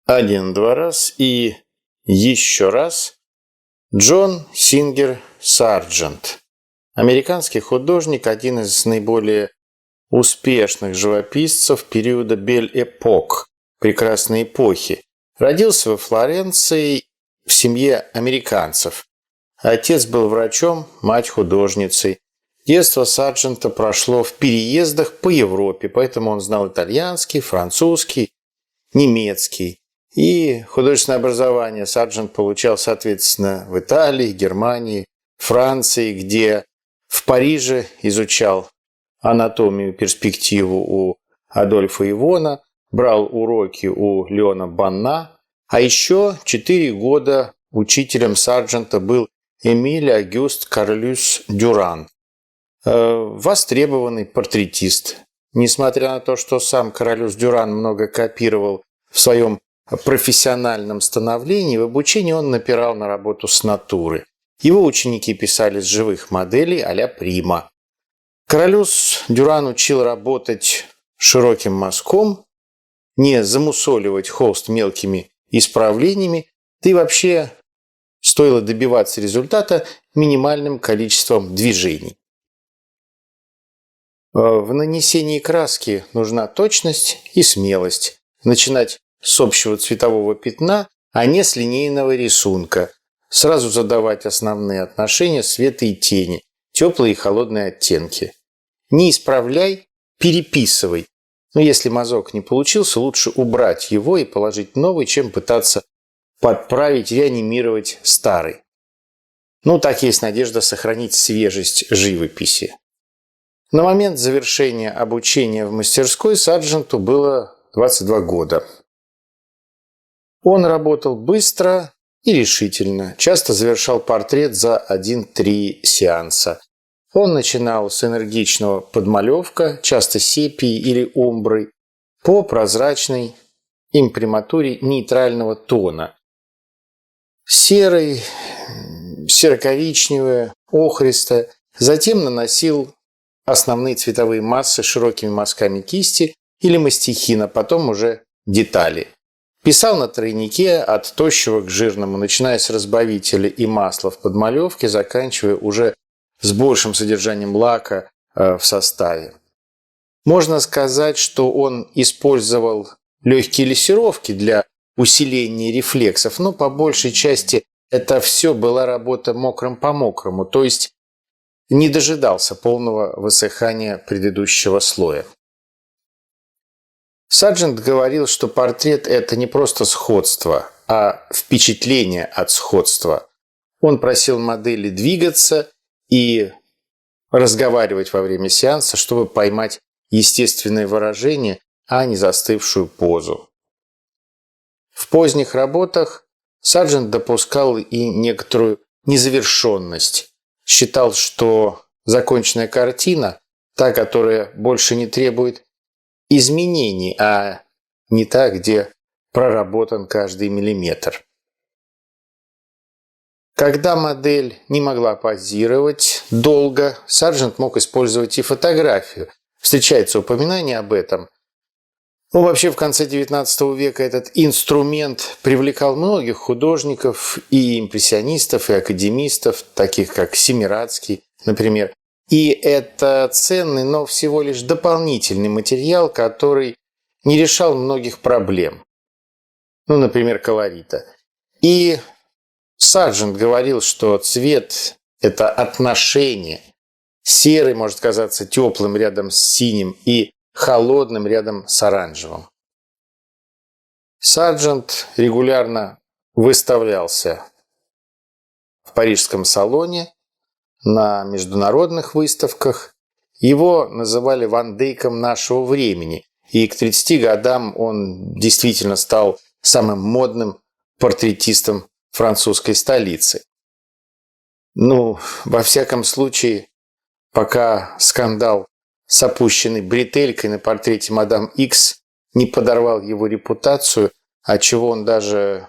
Один-два раз и еще раз. Джон Сингер Сарджент. Американский художник, один из наиболее успешных живописцев периода Бель-Эпок, прекрасной эпохи. Родился во Флоренции в семье американцев. Отец был врачом, мать художницей. Детство Сарджента прошло в переездах по Европе, поэтому он знал итальянский, французский, немецкий. И художественное образование Сарджент получал, соответственно, в Италии, Германии, Франции, где в Париже изучал анатомию, перспективу у Адольфа Ивона, брал уроки у Леона Банна, а еще 4 года учителем Сарджента был Эмиль Агюст Карлюс Дюран, востребованный портретист. Несмотря на то, что сам Карлюс Дюран много копировал в своем профессиональном становлении, в обучении он напирал на работу с натуры. Его ученики писали с живых моделей а-ля Прима. Карлюс Дюран учил работать широким мазком, не замусоливать холст мелкими исправлениями, да и вообще стоило добиваться результата минимальным количеством движений. В нанесении краски нужна точность и смелость. Начинать с общего цветового пятна, а не с линейного рисунка. Сразу задавать основные отношения света и тени, теплые и холодные оттенки. Не исправляй, переписывай. Но если мазок не получился, лучше убрать его и положить новый, чем пытаться подправить, реанимировать старый. Так есть надежда сохранить свежесть живописи. На момент завершения обучения в мастерской Сардженту было 22 года. Он работал быстро и решительно, часто завершал портрет за 1-3 сеанса. Он начинал с энергичного подмалевка, часто сепией или омброй, по прозрачной имприматуре нейтрального тона. Серый, серо-коричневое, охристое. Затем наносил основные цветовые массы широкими мазками кисти или мастихина, потом уже детали. Писал на тройнике от тощего к жирному, начиная с разбавителя и масла в подмалевке, заканчивая уже с большим содержанием лака в составе. Можно сказать, что он использовал легкие лессировки для усиления рефлексов, но по большей части это все была работа мокрым по мокрому, то есть не дожидался полного высыхания предыдущего слоя. Сарджент говорил, что портрет – это не просто сходство, а впечатление от сходства. Он просил модели двигаться и разговаривать во время сеанса, чтобы поймать естественное выражение, а не застывшую позу. В поздних работах Сарджент допускал и некоторую незавершенность. Считал, что законченная картина – та, которая больше не требует изменений, а не та, где проработан каждый миллиметр. Когда модель не могла позировать долго, Сарджент мог использовать и фотографию. Встречается упоминание об этом. Вообще в конце XIX века этот инструмент привлекал многих художников, и импрессионистов, и академистов, таких как Семирадский, например. И это ценный, но всего лишь дополнительный материал, который не решал многих проблем. Например, колорита. И Сарджент говорил, что цвет – это отношение. Серый может казаться теплым рядом с синим и холодным рядом с оранжевым. Сарджент регулярно выставлялся в парижском салоне, на международных выставках. Его называли Ван Дейком нашего времени, и к 30 годам он действительно стал самым модным портретистом французской столицы. Во всяком случае, пока скандал с опущенной бретелькой на портрете мадам Икс не подорвал его репутацию, отчего он даже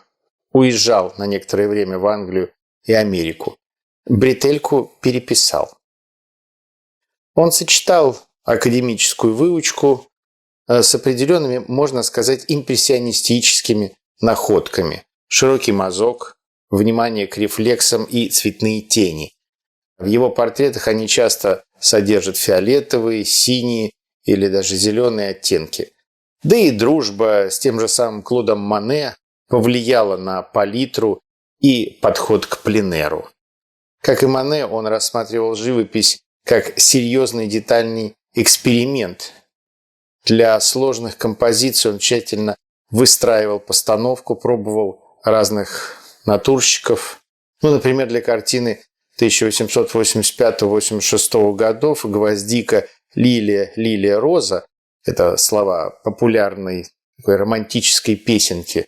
уезжал на некоторое время в Англию и Америку. Бретельку переписал. Он сочетал академическую выучку с определенными, можно сказать, импрессионистическими находками. Широкий мазок, внимание к рефлексам и цветные тени. В его портретах они часто содержат фиолетовые, синие или даже зеленые оттенки. Да и дружба с тем же самым Клодом Моне повлияла на палитру и подход к пленеру. Как и Моне, он рассматривал живопись как серьезный детальный эксперимент. Для сложных композиций он тщательно выстраивал постановку, пробовал разных натурщиков. Например, для картины 1885-86 годов «Гвоздика, лилия, лилия, роза» – это слова популярной такой романтической песенки,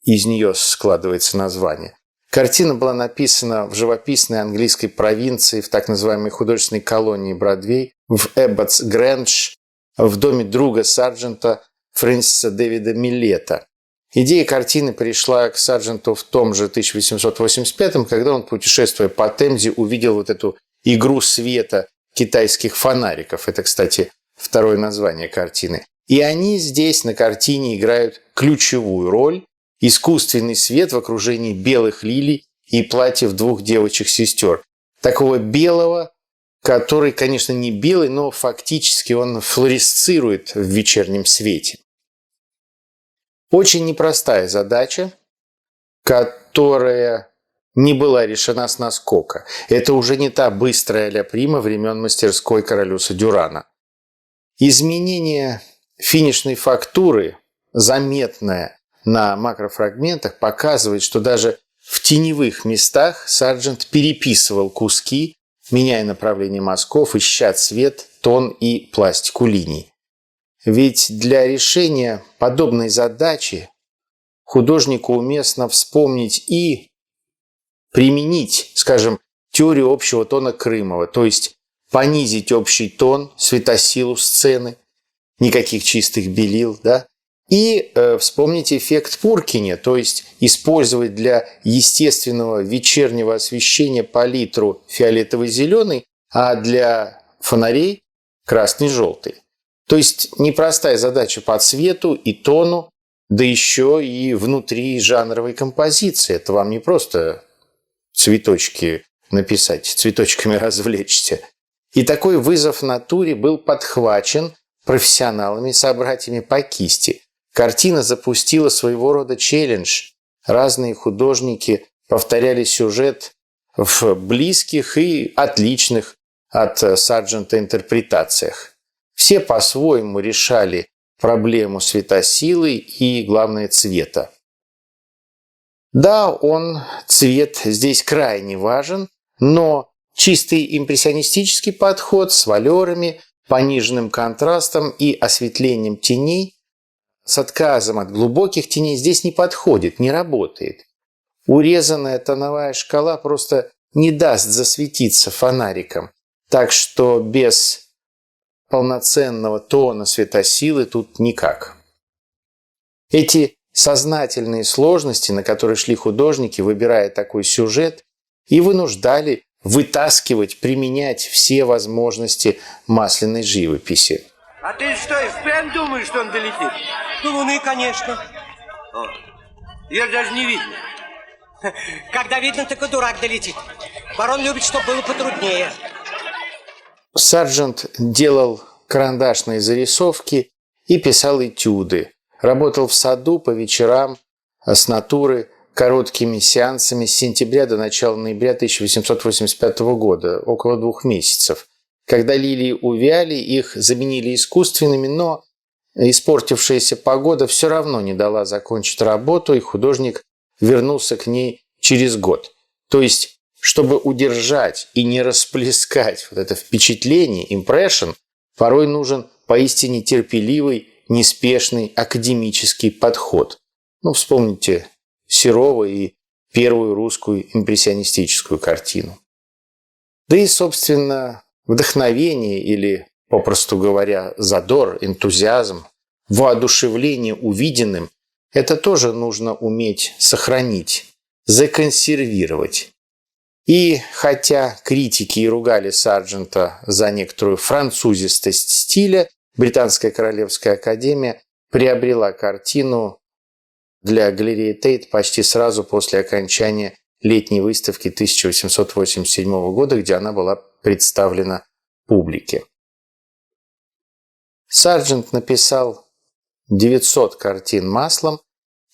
из нее складывается название. Картина была написана в живописной английской провинции, в так называемой художественной колонии Бродвей, в Эбботс Грэндж, в доме друга Сарджента Фрэнсиса Дэвида Миллета. Идея картины пришла к Сардженту в том же 1885-м, когда он, путешествуя по Темзе, увидел вот эту игру света китайских фонариков. Это, кстати, второе название картины. И они здесь на картине играют ключевую роль. Искусственный свет в окружении белых лилий и платьев двух девочек-сестер. Такого белого, который, конечно, не белый, но фактически он флуоресцирует в вечернем свете. Очень непростая задача, которая не была решена с наскока. Это уже не та быстрая а-ля Прима времен мастерской Каролюса Дюрана. Изменение финишной фактуры, заметное на макрофрагментах, показывает, что даже в теневых местах Сарджент переписывал куски, меняя направление мазков, ища цвет, тон и пластику линий. Ведь для решения подобной задачи художнику уместно вспомнить и применить, скажем, теорию общего тона Крымова, то есть понизить общий тон, светосилу сцены, никаких чистых белил, да, и вспомнить эффект Пуркине, то есть использовать для естественного вечернего освещения палитру фиолетово-зеленый, а для фонарей красный-желтый. То есть непростая задача по цвету и тону, да еще и внутри жанровой композиции. Это вам не просто цветочки написать, цветочками развлечься. И такой вызов натуре был подхвачен профессионалами, собратьями по кисти. Картина запустила своего рода челлендж. Разные художники повторяли сюжет в близких и отличных от Сарджента интерпретациях. Все по-своему решали проблему светосилы и, главное, цвета. Да, цвет здесь крайне важен, но чистый импрессионистический подход с валерами, пониженным контрастом и осветлением теней, с отказом от глубоких теней здесь не подходит, не работает. Урезанная тоновая шкала просто не даст засветиться фонариком, так что без полноценного тона светосилы тут никак. Эти сознательные сложности, на которые шли художники, выбирая такой сюжет, и вынуждали вытаскивать, применять все возможности масляной живописи. А ты что, и впрямь думаешь, что он долетит? До Луны, конечно. О, ее даже не видно. Когда видно, так и дурак долетит. Барон любит, чтобы было потруднее. Сарджент делал карандашные зарисовки и писал этюды. Работал в саду по вечерам с натуры короткими сеансами с сентября до начала ноября 1885 года, около 2 месяцев. Когда лилии увяли, их заменили искусственными, но испортившаяся погода все равно не дала закончить работу, и художник вернулся к ней через год. То есть, чтобы удержать и не расплескать вот это впечатление, impression, порой нужен поистине терпеливый, неспешный академический подход. Вспомните Серова и первую русскую импрессионистическую картину. Да и, собственно, вдохновение или, попросту говоря, задор, энтузиазм, воодушевление увиденным – это тоже нужно уметь сохранить, законсервировать. И хотя критики и ругали Сарджента за некоторую французистость стиля, Британская Королевская Академия приобрела картину для галереи Тейт почти сразу после окончания летней выставки 1887 года, где она была представлена публике. Сарджент написал 900 картин маслом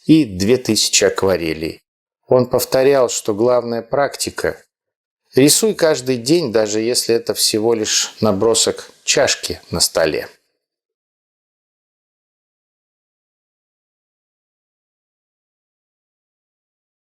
и 2000 акварелей. Он повторял, что главная практика – рисуй каждый день, даже если это всего лишь набросок чашки на столе.